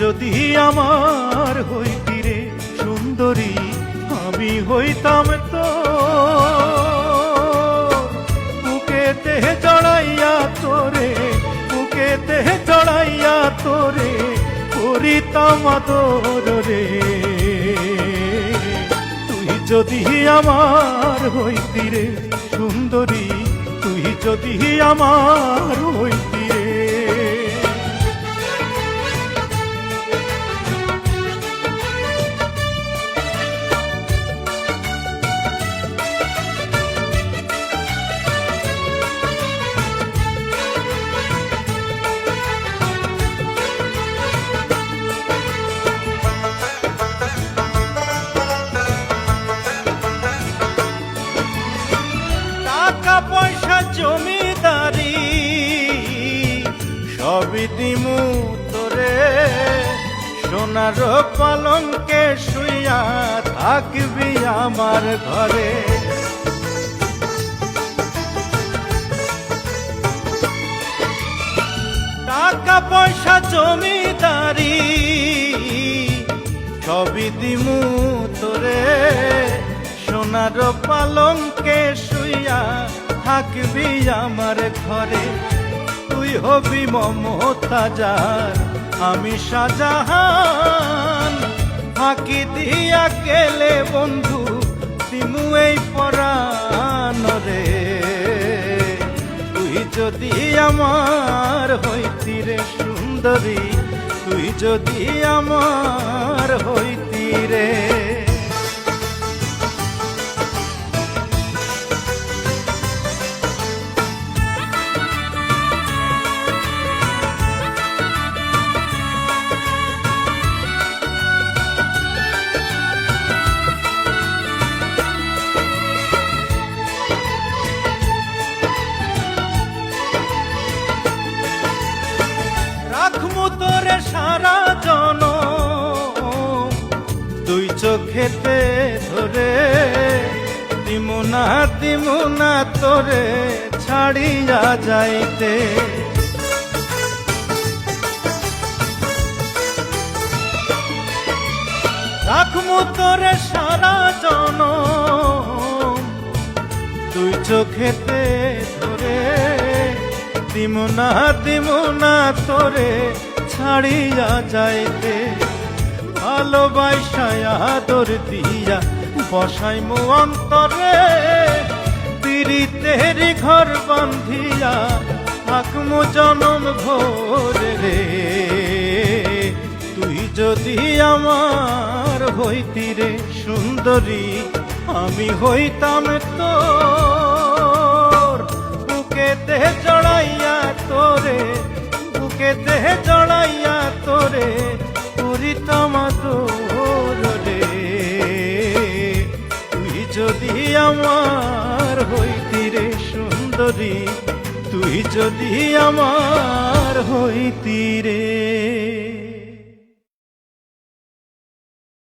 যদি আমার হইতি রে সুন্দরী, আমি হইতাম তো বুকেতে জড়াইয়া তোরে, বুকেতে জড়াইয়া তোরে করিতাম আদর রে। তুই যদি আমার হইতি রে সুন্দরী, তুই যদি আমার হইতি রে। টাকা পয়সা জমিদারি সবই দিমু তোরে, সোনার পালঙ্কে শুইয়া থাকবি আমার ঘরে। টাকা পয়সা জমিদারি সবই দিমু তোরে, সোনার পালঙ্কে শুইয়া থাকবি আমার ঘরে। তুই হবি মমতাজার, আমি শাহজাহান, ফাঁকি দিয়া গেলে বন্ধু দিমু এই পরাণ রে। তুই যদি আমার হইতি রে সুন্দরী, তুই যদি আমার হইতি রে। রাখমু তোরে সারা জনম দুই চোখেতে ধরে, দিমু না তোরে ছাড়িয়া যাইতে। রাখমু তোরে সারা জনম দুই চোখেতে ধরে, দিমু না তোরে ছাড়িয়া যাইতে। ভালোবাসায় আদর দিয়া বসাইমু অন্তরে, পিরিতের ঘর বান্ধিয়া থাকমু জনম ভোরে রে। তুই যদি আমার হইতি রে সুন্দরী, আমি হইতাম তোর বুকেতে জড়াইয়া তোরে, বুকেতে জড়াইয়া তোরে করিতাম আদর রে। তুই যদি আমার হইতি রে সুন্দরী, তুই যদি আমার হইতি রে।